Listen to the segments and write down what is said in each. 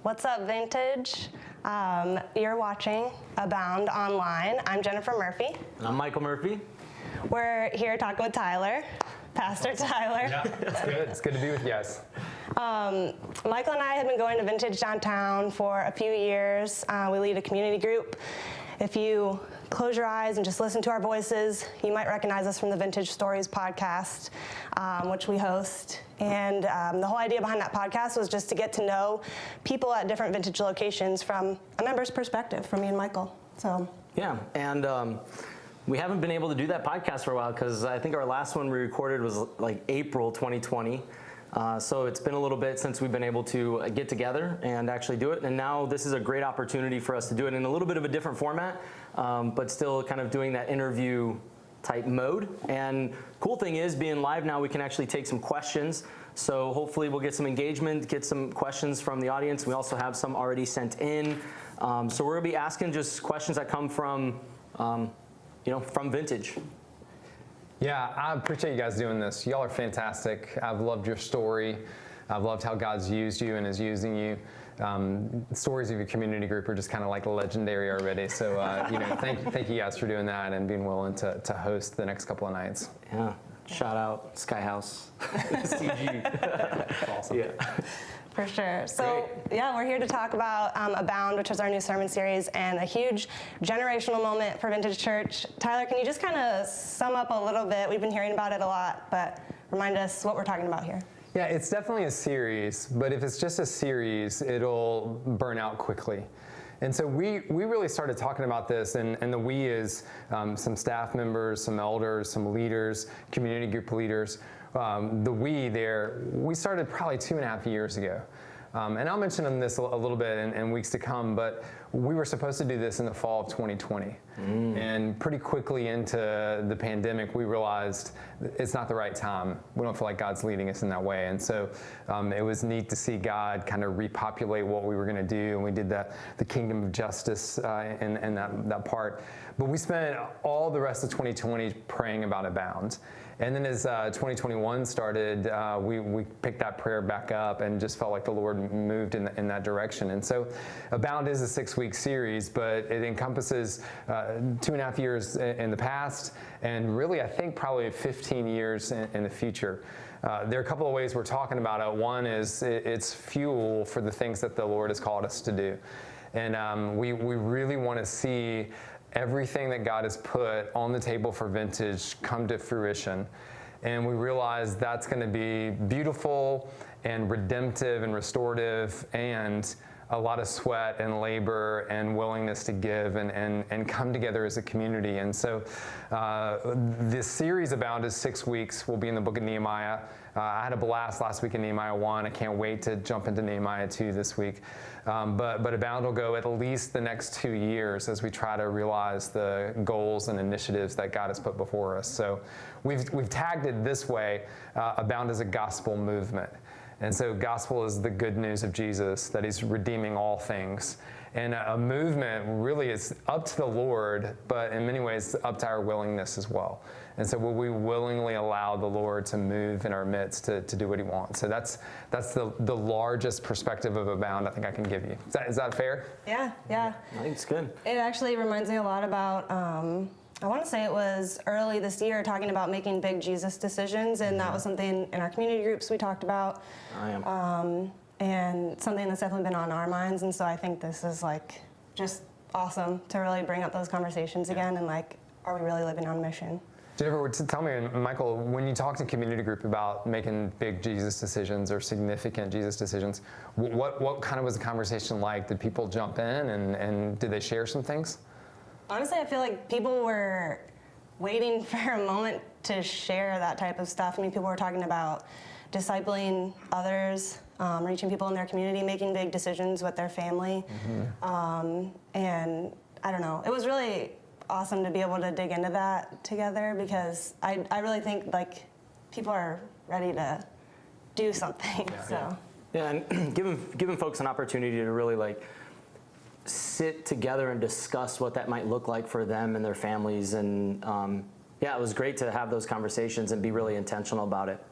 What's up, Vintage? You're watching Abound online. I'm Jennifer Murphy. And I'm Michael Murphy. We're here talking with Tyler, Pastor Tyler. Yeah, it's good. It's good to be with you guys. Michael and I have been going to Vintage downtown for a few years. We lead a community group. If you close your eyes and just listen to our voices, you might recognize us from the Vintage Stories podcast, which we host. And the whole idea behind that podcast was just to get to know people at different Vintage locations from a member's perspective, from me and Michael. So yeah, and we haven't been able to do that podcast for a while because I think our last one we recorded was like April 2020. So it's been a little bit since we've been able to get together and actually do it. And now this is a great opportunity for us to do it in a little bit of a different format, but still kind of doing that interview type mode. And cool thing is being live now, we can actually take some questions. So hopefully we'll get some engagement, get some questions from the audience. We also have some already sent in. So we're gonna be asking just questions that come from, from Vintage. Yeah, I appreciate you guys doing this. Y'all are fantastic. I've loved your story. I've loved how God's used you and is using you. Stories of your community group are just kind of like legendary already. So, thank you guys for doing that and being willing to host the next couple of nights. Yeah, shout out Sky House, CG. Awesome. Yeah. for sure. So yeah, we're here to talk about Abound, which is our new sermon series, and a huge generational moment for Vintage Church. Tyler, can you just kind of sum up a little bit? We've been hearing about it a lot, but remind us what we're talking about here. Yeah, it's definitely a series, but if it's just a series, it'll burn out quickly. And so we really started talking about this, and the we is some staff members, some elders, some leaders, community group leaders. The we there, we started probably 2.5 years ago. And I'll mention on this a little bit in weeks to come, but we were supposed to do this in the fall of 2020. And pretty quickly into the pandemic, we realized it's not the right time. We don't feel like God's leading us in that way. And so it was neat to see God kind of repopulate what we were going to do. And we did the kingdom of justice in that part. But we spent all the rest of 2020 praying about Abound. And then as 2021 started, we picked that prayer back up and just felt like the Lord moved in that direction. And so Abound is a 6-week series, but it encompasses 2.5 years in the past and really, I think, probably 15 years in the future. There are a couple of ways we're talking about it. One is it's fuel for the things that the Lord has called us to do. And we really want to see everything that God has put on the table for Vintage come to fruition. And we realize that's going to be beautiful and redemptive and restorative and a lot of sweat and labor and willingness to give and come together as a community. And so this series Abound is 6 weeks. We'll be in the book of Nehemiah. I had a blast last week in Nehemiah 1. I can't wait to jump into Nehemiah 2 this week. But Abound will go at least the next 2 years as we try to realize the goals and initiatives that God has put before us. So we've tagged it this way, Abound is a gospel movement. And so gospel is the good news of Jesus, that he's redeeming all things. And a movement really is up to the Lord, but in many ways up to our willingness as well. And so will we willingly allow the Lord to move in our midst to do what he wants? So that's the largest perspective of Abound I think I can give you. Is that fair? Yeah. I think it's good. It actually reminds me a lot about, I want to say it was early this year, talking about making big Jesus decisions, and that was something in our community groups we talked about. And something that's definitely been on our minds, and so I think this is like just awesome to really bring up those conversations again, and like, are we really living on mission? Jennifer, tell me, Michael, when you talk to community group about making big Jesus decisions or significant Jesus decisions, what kind of was the conversation like? Did people jump in and did they share some things? Honestly, I feel like people were waiting for a moment to share that type of stuff. I mean, people were talking about discipling others, reaching people in their community, making big decisions with their family. And I don't know, it was really awesome to be able to dig into that together, because I really think like people are ready to do something. Yeah, and giving folks an opportunity to really like sit together and discuss what that might look like for them and their families. And it was great to have those conversations and be really intentional about it.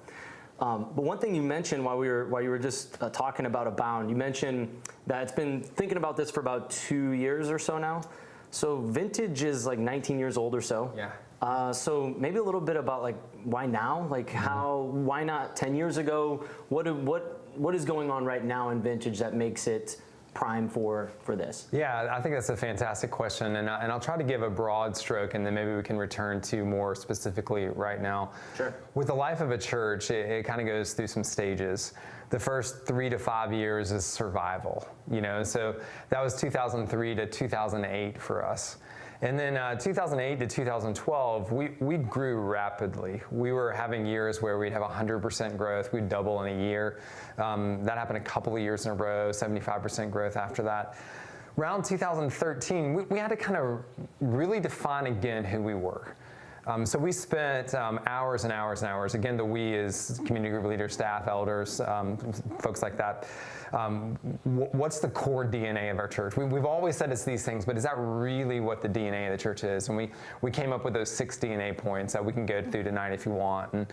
But one thing you mentioned while you were just talking about Abound, you mentioned that it's been thinking about this for about 2 years or so now. So Vintage is like 19 years old or so. Yeah. So maybe a little bit about like why now? Like why not 10 years ago? What is going on right now in Vintage that makes it prime for this? Yeah, I think that's a fantastic question, and I'll try to give a broad stroke, and then maybe we can return to more specifically right now. Sure. With the life of a church, it kind of goes through some stages. The first 3 to 5 years is survival, so that was 2003 to 2008 for us. And then 2008 to 2012, we grew rapidly. We were having years where we'd have 100% growth. We'd double in a year. That happened a couple of years in a row, 75% growth after that. Around 2013, we had to kind of really define again who we were. So we spent hours and hours and hours. Again, the we is community group leaders, staff, elders, folks like that. What's the core DNA of our church? We've always said it's these things, but is that really what the DNA of the church is? And we came up with those 6 DNA points that we can go through tonight if you want. And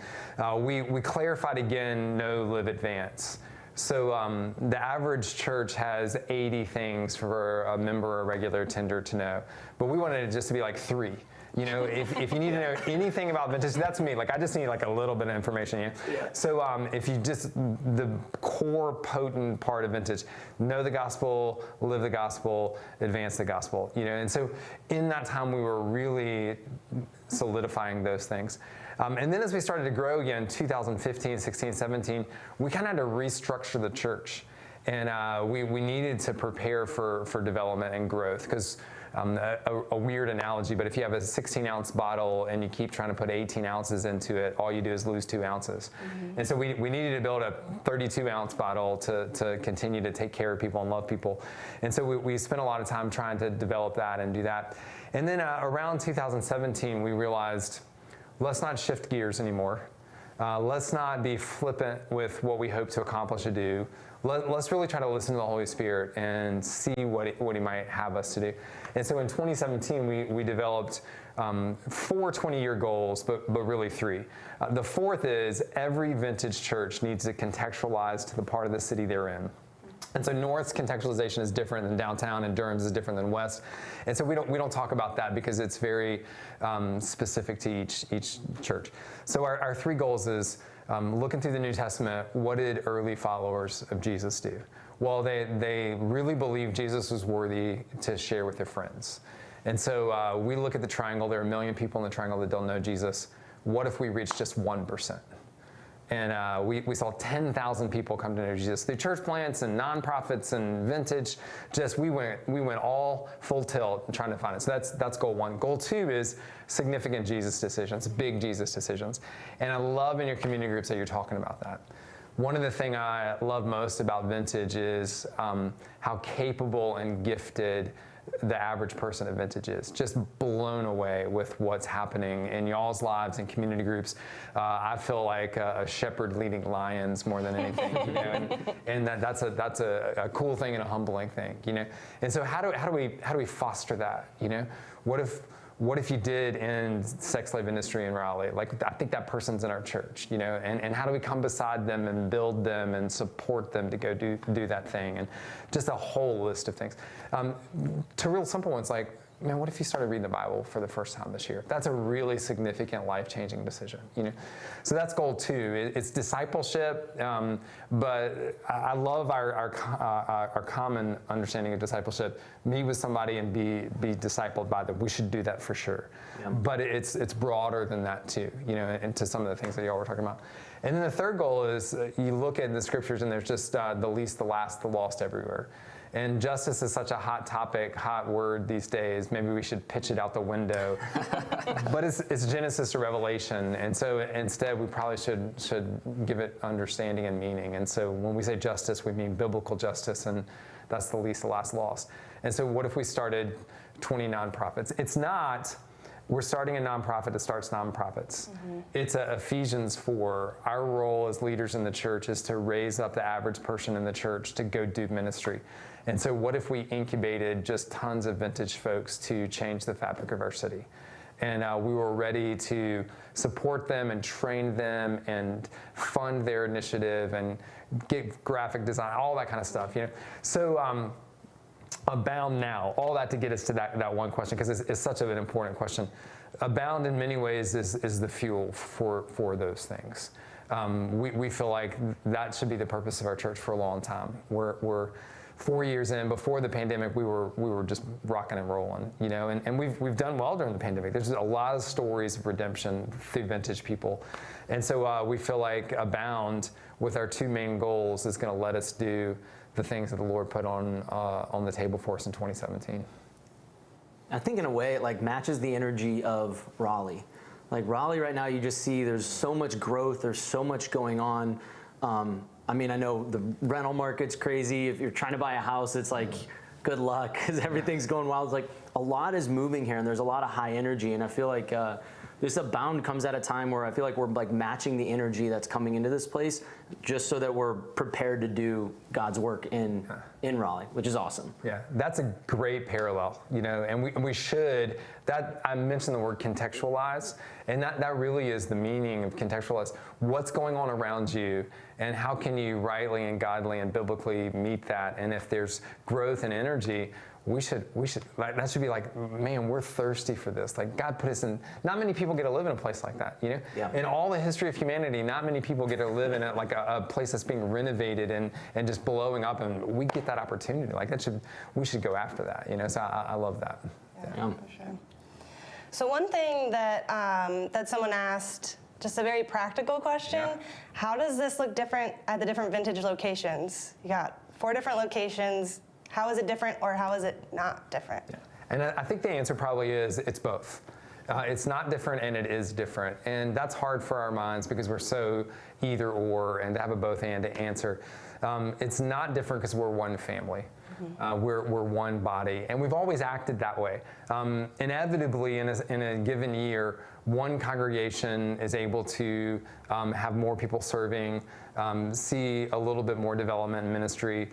we clarified again, know, live, advance. So the average church has 80 things for a member or regular attender to know, but we wanted it just to be like 3. If you need to know anything about Vintage, that's me. Like I just need like a little bit of information. Yeah. So if you just, the core potent part of Vintage, know the gospel, live the gospel, advance the gospel. And so in that time we were really solidifying those things. And then as we started to grow again, 2015, 16, 17, we kind of had to restructure the church. And we needed to prepare for development and growth because a weird analogy, but if you have a 16-ounce bottle and you keep trying to put 18 ounces into it, all you do is lose 2 ounces. Mm-hmm. And so we needed to build a 32-ounce bottle to continue to take care of people and love people. And so we spent a lot of time trying to develop that and do that. And then around 2017, we realized, let's not shift gears anymore. Let's not be flippant with what we hope to accomplish or do. Let's really try to listen to the Holy Spirit and see what He might have us to do. And so in 2017, we developed 4 20-year goals, but really 3. The 4th is every Vintage church needs to contextualize to the part of the city they're in. And so North's contextualization is different than downtown, and Durham's is different than West. And so we don't talk about that because it's very specific to each church. So our 3 goals is looking through the New Testament, what did early followers of Jesus do? Well, they really believed Jesus was worthy to share with their friends. And so we look at the triangle. There are 1 million people in the triangle that don't know Jesus. What if we reach just 1%? And we saw 10,000 people come to know Jesus through church plants and nonprofits and Vintage. We went all full tilt trying to find it. So that's goal 1. Goal 2 is significant Jesus decisions, big Jesus decisions. And I love in your community groups that you're talking about that. One of the things I love most about Vintage is how capable and gifted the average person at Vintage is. Just blown away with what's happening in y'all's lives and community groups. I feel like a shepherd leading lions more than anything, and that's a cool thing and a humbling thing, And so how do we foster that, What if you did end sex slave industry in Raleigh? Like, I think that person's in our church, and how do we come beside them and build them and support them to go do that thing? And just a whole list of things. To real simple ones like, man, what if you started reading the Bible for the first time this year? That's a really significant life-changing decision, So that's goal 2. It's discipleship, but I love our common understanding of discipleship. Meet with somebody and be discipled by them. We should do that for sure. Yeah. But it's broader than that too, and to some of the things that y'all were talking about. And then the 3rd goal is you look at the scriptures and there's just the least, the last, the lost everywhere. And justice is such a hot topic, hot word these days. Maybe we should pitch it out the window. But it's Genesis to Revelation. And so instead, we probably should give it understanding and meaning. And so when we say justice, we mean biblical justice. And that's the least, the last, lost. And so what if we started 20 nonprofits? It's not, we're starting a nonprofit that starts nonprofits. Mm-hmm. It's Ephesians 4. Our role as leaders in the church is to raise up the average person in the church to go do ministry. And so what if we incubated just tons of Vintage folks to change the fabric of our city? And we were ready to support them and train them and fund their initiative and get graphic design, all that kind of stuff. So Abound now, all that to get us to that one question, because it's such an important question. Abound in many ways is the fuel for those things. We feel like that should be the purpose of our church for a long time. We're 4 years in. Before the pandemic, we were just rocking and rolling, and we've done well during the pandemic. There's a lot of stories of redemption through vintage people, and so we feel like Abound, with our two main goals, is going to let us do the things that the Lord put on the table for us in 2017. I think in a way it like matches the energy of Raleigh. Like Raleigh right now, you just see there's so much growth, there's so much going on. I mean, I know the rental market's crazy. If you're trying to buy a house, it's like, good luck, because everything's going wild. It's like a lot is moving here, and there's a lot of high energy. And I feel like this Abound comes at a time where I feel like we're like matching the energy that's coming into this place, just so that we're prepared to do God's work in Raleigh, which is awesome. Yeah, that's a great parallel, and we should. That I mentioned the word contextualize, and that really is the meaning of contextualize. What's going on around you, and how can you rightly and godly and biblically meet that? And if there's growth and energy, we should like, that should be like, man, we're thirsty for this. Like God put us in. Not many people get to live in a place like that, Yeah. In all the history of humanity, not many people get to live in a place that's being renovated and just blowing up, and we get that opportunity. Like we should go after that, So I love that. Yeah, for sure. So one thing that that someone asked, just a very practical question, how does this look different at the different vintage locations? You got 4 different locations. How is it different, or how is it not different? Yeah. And I think the answer probably is it's both. It's not different, and it is different. And that's hard for our minds because we're so either or, and to have a both and to answer. It's not different because we're one family. Mm-hmm. We're one body, and we've always acted that way. Inevitably, in a given year, one congregation is able to have more people serving, see a little bit more development in ministry,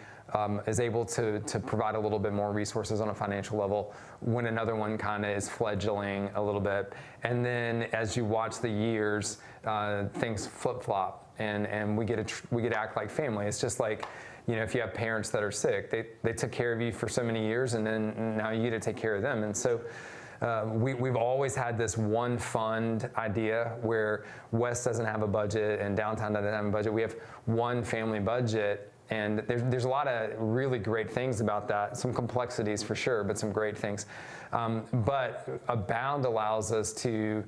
is able to provide a little bit more resources on a financial level, when another one kind of is fledgling a little bit. And then as you watch the years, things flip-flop, and we get to act like family. It's just like, if you have parents that are sick, they took care of you for so many years, and then now you get to take care of them. And so we've always had this one fund idea where West doesn't have a budget and downtown doesn't have a budget. We have one family budget, and there's a lot of really great things about that. Some complexities for sure, but some great things. But Abound allows us to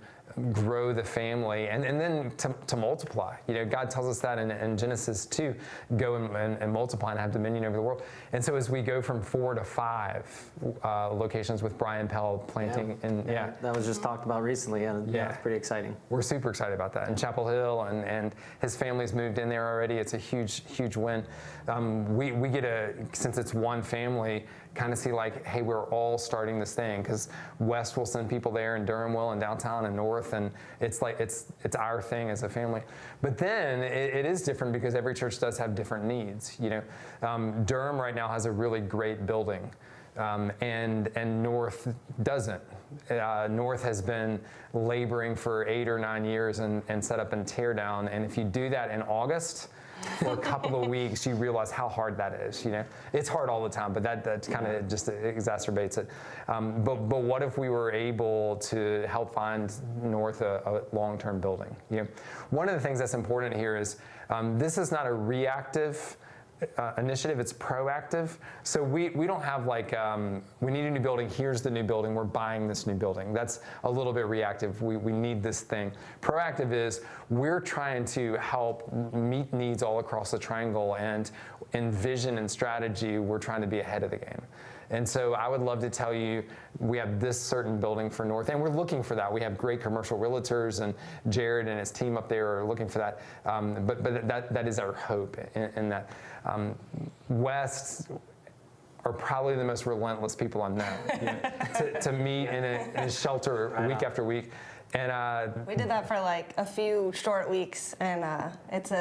grow the family and then to multiply. God tells us that in Genesis 2, go and multiply and have dominion over the world. And so as we go from 4 to 5 locations with Brian Pell planting, that was just talked about recently, and it's pretty exciting. We're super excited about that. And Chapel Hill and his family's moved in there already. It's a huge win. We get since it's one family, kind of see like, hey, we're all starting this thing, because West will send people there, and Durham will, and downtown and North, and it's like it's our thing as a family. But then it is different because every church does have different needs. Durham right now has a really great building, and North doesn't. North has been laboring for 8 or 9 years and set up and tear down, and if you do that in August, for a couple of weeks, you realize how hard that is. It's hard all the time, but that kind of just exacerbates it. But what if we were able to help find North a long-term building? One of the things that's important here is this is not a reactive initiative, it's proactive. So we don't have like, we need a new building, here's the new building, we're buying this new building. That's a little bit reactive, we need this thing. Proactive is, we're trying to help meet needs all across the triangle, and in vision and strategy, we're trying to be ahead of the game. And so I would love to tell you, we have this certain building for North, and we're looking for that. We have great commercial realtors, and Jared and his team up there are looking for that. But that is our hope in that. West are probably the most relentless people I know. To meet in a shelter week after week. And we did that for like a few short weeks, and it's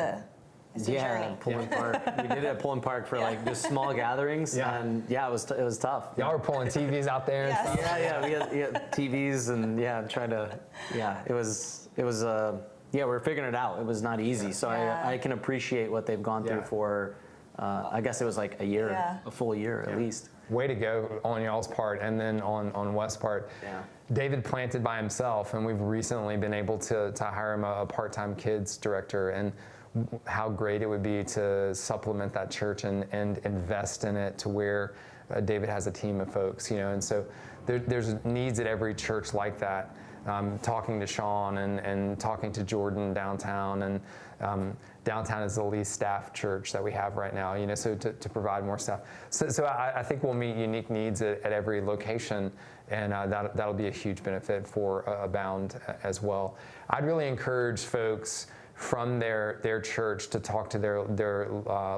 It's your journey. Pullman Park. We did it at Pullman Park for like just small gatherings, and it was tough. Y'all were pulling TVs out there and Yes. stuff. We had TVs and trying to, it was we're figuring it out. It was not easy. So I can appreciate what they've gone through for, I guess it was like a full year at least. Way to go on y'all's part, and then on West's part. Yeah. David planted by himself, and we've recently been able to hire him a part-time kids director, and how great it would be to supplement that church and invest in it to where David has a team of folks, and so there's needs at every church like that. Talking to Sean and talking to Jordan downtown, and downtown is the least staffed church that we have right now, so to provide more staff. So I think we'll meet unique needs at every location, and that'll be a huge benefit for Abound as well. I'd really encourage folks from their church to talk to their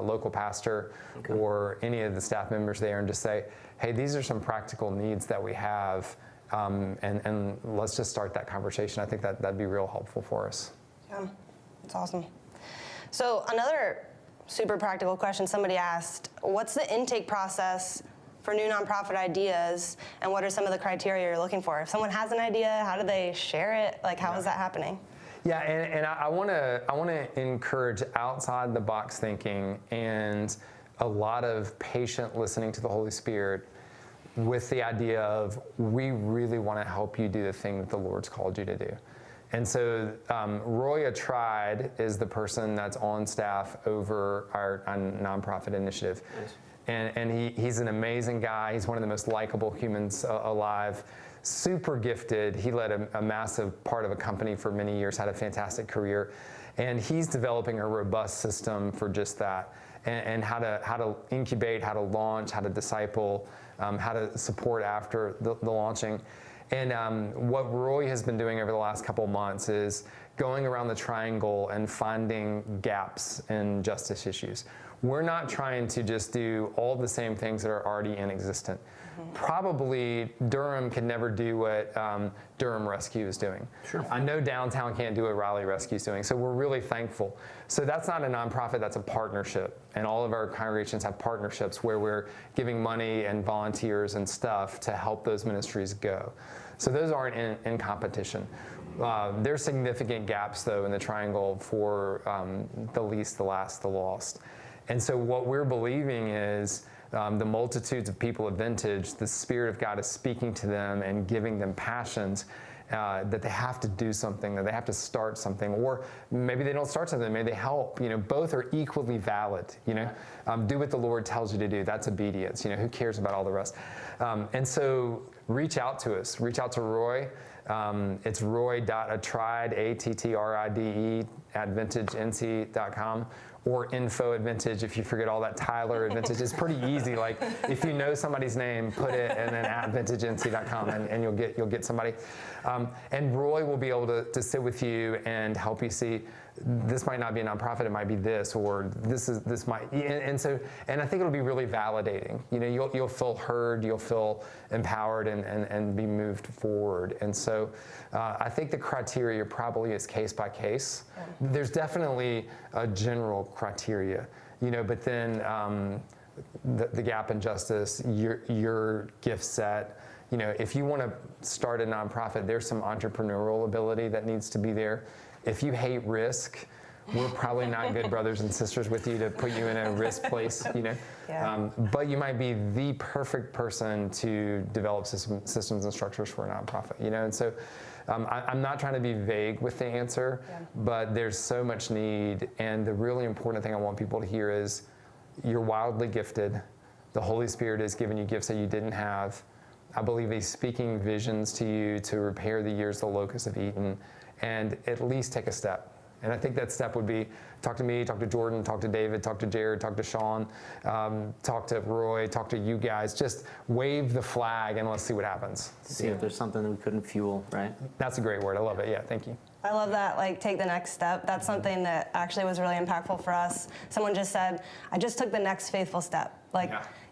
local pastor or any of the staff members there and just say, hey, these are some practical needs that we have. And let's just start that conversation. I think that'd be real helpful for us. Yeah, that's awesome. So another super practical question somebody asked, what's the intake process for new nonprofit ideas, and what are some of the criteria you're looking for? If someone has an idea, how do they share it? Like, how is that happening? Yeah, and I want to encourage outside the box thinking and a lot of patient listening to the Holy Spirit, with the idea of, we really want to help you do the thing that the Lord's called you to do. And so Roy Atride is the person that's on staff over our nonprofit initiative. Nice. And he's an amazing guy. He's one of the most likable humans alive. Super gifted. He led a massive part of a company for many years, had a fantastic career. And he's developing a robust system for just that. And how to incubate, how to launch, how to disciple, how to support after the launching. And what Roy has been doing over the last couple of months is going around the triangle and finding gaps in justice issues. We're not trying to just do all the same things that are already in existence. Probably Durham could never do what Durham Rescue is doing. Sure. I know downtown can't do what Raleigh Rescue is doing, so we're really thankful. So that's not a nonprofit, that's a partnership. And all of our congregations have partnerships where we're giving money and volunteers and stuff to help those ministries go. So those aren't in competition. There's significant gaps, though, in the triangle for the least, the last, the lost. And so what we're believing is the multitudes of people at Vintage, the Spirit of God is speaking to them and giving them passions that they have to do something, that they have to start something, or maybe they don't start something, maybe they help. Both are equally valid. Do what the Lord tells you to do. That's obedience. Who cares about all the rest? And so reach out to us. Reach out to Roy. It's roy.attride, ATTRIDE, @vintagenc.com. Or info@Vintage, if you forget all that Tyler at Vintage. It's pretty easy. Like, if you know somebody's name, put it and then @vintagenc.com, and you'll get somebody. And Roy will be able to sit with you and help you see, this might not be a nonprofit, it might be this, or this might, and I think it'll be really validating. You'll feel heard, you'll feel empowered, and be moved forward. And so I think the criteria probably is case by case. Yeah. There's definitely a general criteria, but then the gap in justice, your gift set. If you want to start a nonprofit, there's some entrepreneurial ability that needs to be there. If you hate risk, we're probably not good brothers and sisters with you to put you in a risk place, Yeah. But you might be the perfect person to develop systems and structures for a nonprofit, And so I'm not trying to be vague with the answer, but there's so much need. And the really important thing I want people to hear is, you're wildly gifted. The Holy Spirit has given you gifts that you didn't have. I believe He's speaking visions to you to repair the years the locusts have eaten, and at least take a step. And I think that step would be, talk to me, talk to Jordan, talk to David, talk to Jared, talk to Sean, talk to Roy, talk to you guys. Just wave the flag and let's see what happens. See if there's something that we couldn't fuel, right? That's a great word. I love it. Yeah, thank you. I love that, take the next step. That's something that actually was really impactful for us. Someone just said, I just took the next faithful step.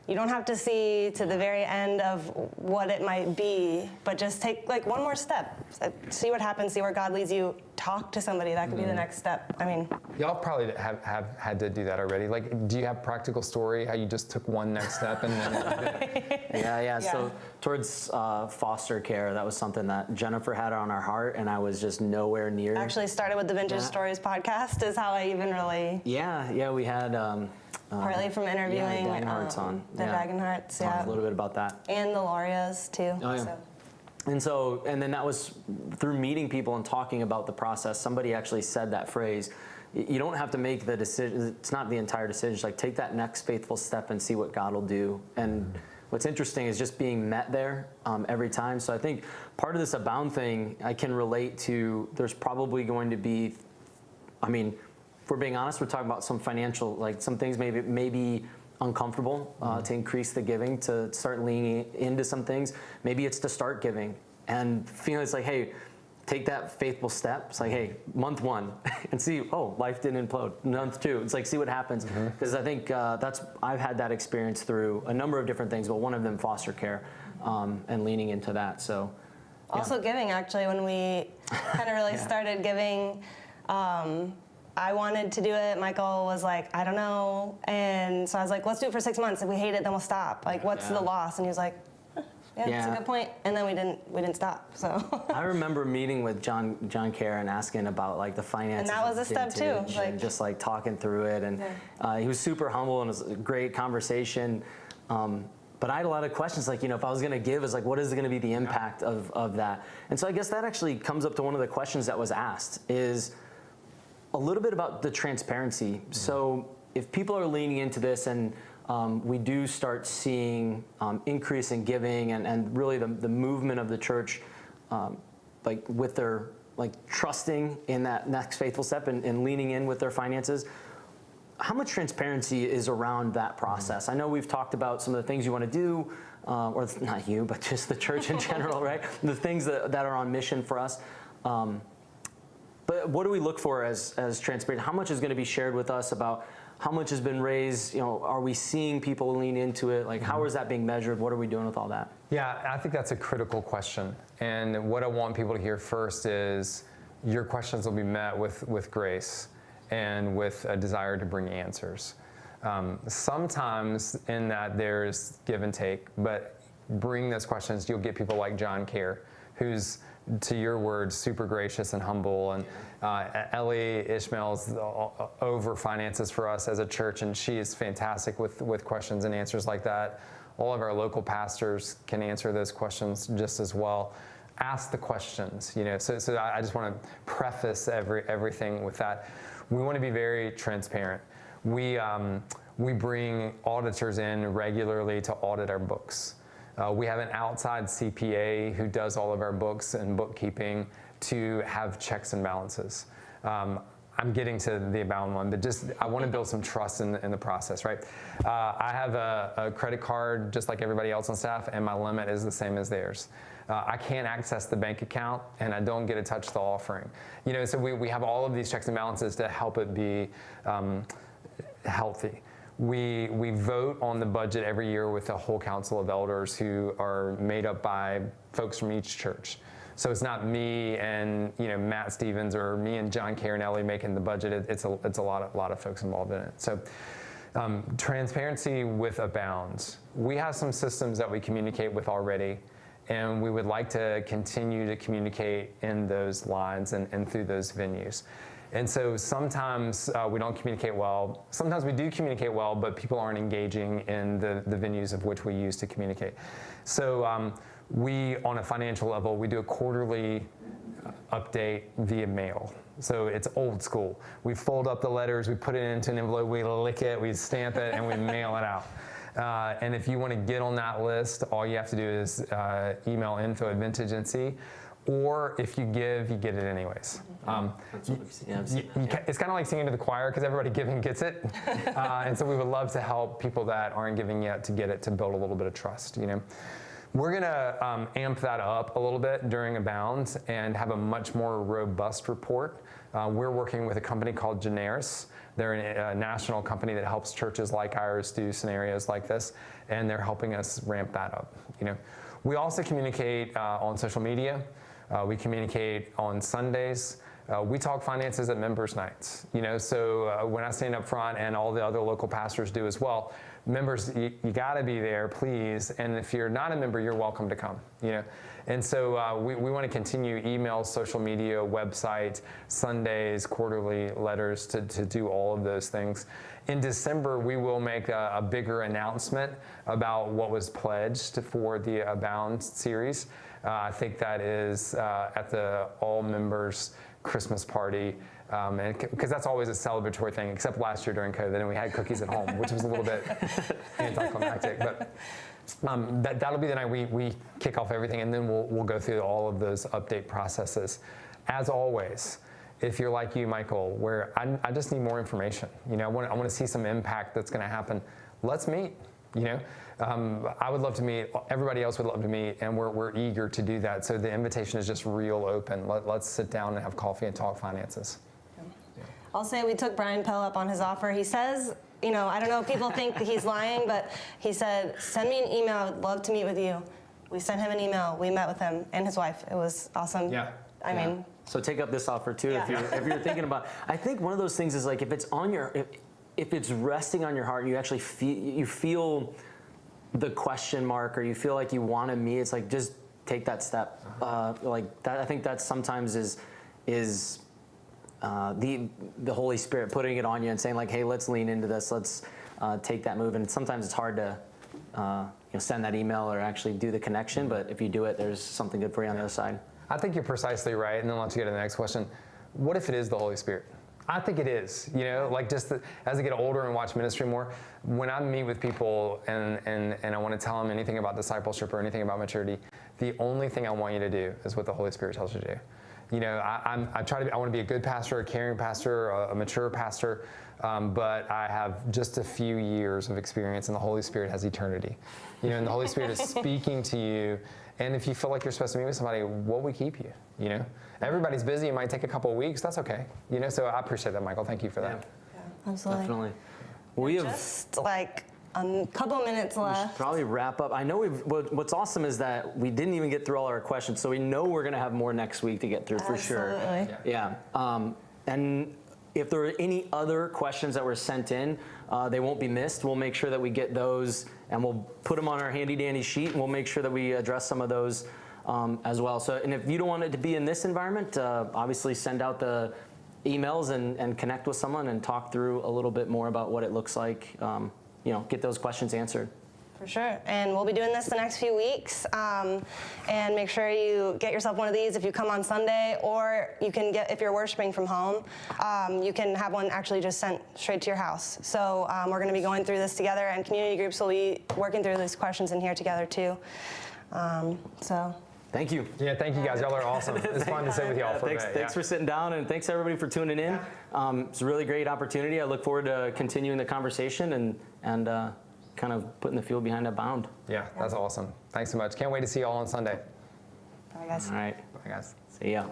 you don't have to see to the very end of what it might be, but just take like one more step. See what happens, see where God leads you. Talk to somebody, that could be the next step. I mean, y'all probably have had to do that already. Like, do you have practical story how you just took one next step and then Yeah. So towards foster care, that was something that Jennifer had on our heart, and I was just nowhere near. actually started with the Vintage Stories podcast is how I even really, Yeah, we had partly from interviewing Dagenhart's on. the Dagenharts, Talk a little bit about that. and the Lorias too. Oh, yeah. And then that was through meeting people and talking about the process. Somebody actually said that phrase. You don't have to make the decision. It's not the entire decision. It's like take that next faithful step and see what God will do. And what's interesting is just being met there every time. So I think part of this Abound thing I can relate to. There's probably going to be, I mean, if we're being honest, we're talking about some financial, like some things maybe uncomfortable to increase the giving, to start leaning into some things. Maybe it's to start giving and feeling it's like, hey, take that faithful step. It's like, hey, month 1 and see, oh, life didn't implode. Month 2, it's like, see what happens. Because I think I've had that experience through a number of different things, but one of them foster care and leaning into that. So Also giving, actually, when we kind of really started giving, I wanted to do it. Michael was like, I don't know. And so I was like, let's do it for 6 months. If we hate it, then we'll stop. Like, what's the loss? And he was like, that's a good point. And then we didn't stop. So I remember meeting with John Kerr and asking about like the finances. And that was a step too. Like, and just like talking through it. And he was super humble and it was a great conversation. But I had a lot of questions, like, if I was going to give, is like, what is going to be the impact of that? And so I guess that actually comes up to one of the questions that was asked is a little bit about the transparency. So if people are leaning into this and we do start seeing increase in giving and really the movement of the church, like with their like trusting in that next faithful step and leaning in with their finances, how much transparency is around that process? I know we've talked about some of the things you want to do, or not you, but just the church in general, right? The things that are on mission for us. But what do we look for as transparent? How much is going to be shared with us about how much has been raised? Are we seeing people lean into it? Like, how is that being measured? What are we doing with all that? Yeah, I think that's a critical question. And what I want people to hear first is your questions will be met with grace and with a desire to bring answers. Sometimes in that there's give and take, but bring those questions, you'll get people like John Kerr, who's, to your words, super gracious and humble. And Ellie Ishmael's over finances for us as a church, and she is fantastic with questions and answers like that. All of our local pastors can answer those questions just as well. Ask the questions, So I just want to preface everything with that. We want to be very transparent. We bring auditors in regularly to audit our books. We have an outside CPA who does all of our books and bookkeeping to have checks and balances. I'm getting to the Abound one, but I want to build some trust in the process, right? I have a credit card just like everybody else on staff, and my limit is the same as theirs. I can't access the bank account, and I don't get to touch the offering. So we have all of these checks and balances to help it be healthy. We vote on the budget every year with a whole council of elders who are made up by folks from each church. So it's not me and Matt Stevens or me and John Kerr and Ellie making the budget. It's a lot of folks involved in it. So transparency with Abound. We have some systems that we communicate with already, and we would like to continue to communicate in those lines and through those venues. And so sometimes we don't communicate well. Sometimes we do communicate well, but people aren't engaging in the venues of which we use to communicate. So we, on a financial level, we do a quarterly update via mail. So it's old school. We fold up the letters, we put it into an envelope, we lick it, we stamp it, and we mail it out. And if you want to get on that list, all you have to do is email info@vintage.nc. Or if you give, you get it anyways. It's kind of like singing to the choir because everybody giving gets it. And so we would love to help people that aren't giving yet to get it, to build a little bit of trust, We're going to amp that up a little bit during Abound and have a much more robust report. We're working with a company called Generis. They're a national company that helps churches like ours do scenarios like this, and they're helping us ramp that up. We also communicate on social media. We communicate on Sundays. We talk finances at members' nights. So when I stand up front, and all the other local pastors do as well, members, you got to be there, please. And if you're not a member, you're welcome to come. And so we want to continue emails, social media, website, Sundays, quarterly letters to do all of those things. In December, we will make a bigger announcement about what was pledged for the Abound series. I think that is at the all members Christmas party, because that's always a celebratory thing, except last year during COVID, and we had cookies at home, which was a little bit anticlimactic. But that'll be the night we kick off everything, and then we'll go through all of those update processes. As always, if you're like you, Michael, where I just need more information. I want to see some impact that's going to happen. Let's meet. I would love to meet. Everybody else would love to meet, and we're eager to do that. So the invitation is just real open. Let's sit down and have coffee and talk finances. I'll say we took Brian Pell up on his offer. He says, I don't know if people think he's lying, but he said, send me an email. I would love to meet with you. We sent him an email. We met with him and his wife. It was awesome. Yeah. I mean. So take up this offer too, Yeah. if you're thinking about. I think one of those things is like if it's on your, if it's resting on your heart, and you actually feel the question mark, or you feel like you want to meet. It's like just take that step. Like that. I think that sometimes is the Holy Spirit putting it on you and saying like, hey, let's lean into this. Let's take that move. And sometimes it's hard to send that email or actually do the connection. But if you do it, there's something good for you on the other side. I think you're precisely right, and then let's get to the next question. What if it is the Holy Spirit? I think it is, like just as I get older and watch ministry more, when I meet with people and I want to tell them anything about discipleship or anything about maturity, the only thing I want you to do is what the Holy Spirit tells you to do. I want to be a good pastor, a caring pastor, a mature pastor, but I have just a few years of experience, and the Holy Spirit has eternity. And the Holy Spirit is speaking to you. And if you feel like you're supposed to meet with somebody, what would keep you? Everybody's busy. It might take a couple of weeks. That's okay. So I appreciate that, Michael. Thank you for that. Yeah, absolutely. Definitely. We have just like a couple minutes left. Probably wrap up. I know what's awesome is that we didn't even get through all our questions, so we know we're going to have more next week to get through for sure. Absolutely. Yeah. And if there are any other questions that were sent in, they won't be missed. We'll make sure that we get those, and we'll put them on our handy dandy sheet, and we'll make sure that we address some of those as well. So, and if you don't want it to be in this environment, obviously send out the emails and connect with someone and talk through a little bit more about what it looks like. Get those questions answered. For sure, and we'll be doing this the next few weeks, and make sure you get yourself one of these if you come on Sunday, or you can get, if you're worshiping from home, you can have one actually just sent straight to your house. So we're going to be going through this together, and community groups will be working through these questions in here together too. So. Thank you. Yeah, thank you guys. Y'all are awesome. It's fun to sit with y'all for a bit. Thanks for sitting down, and thanks everybody for tuning in. It's a really great opportunity. I look forward to continuing the conversation and kind of putting the fuel behind Abound. Yeah, that's awesome. Thanks so much. Can't wait to see you all on Sunday. Bye, guys. All right. Bye, guys. See ya.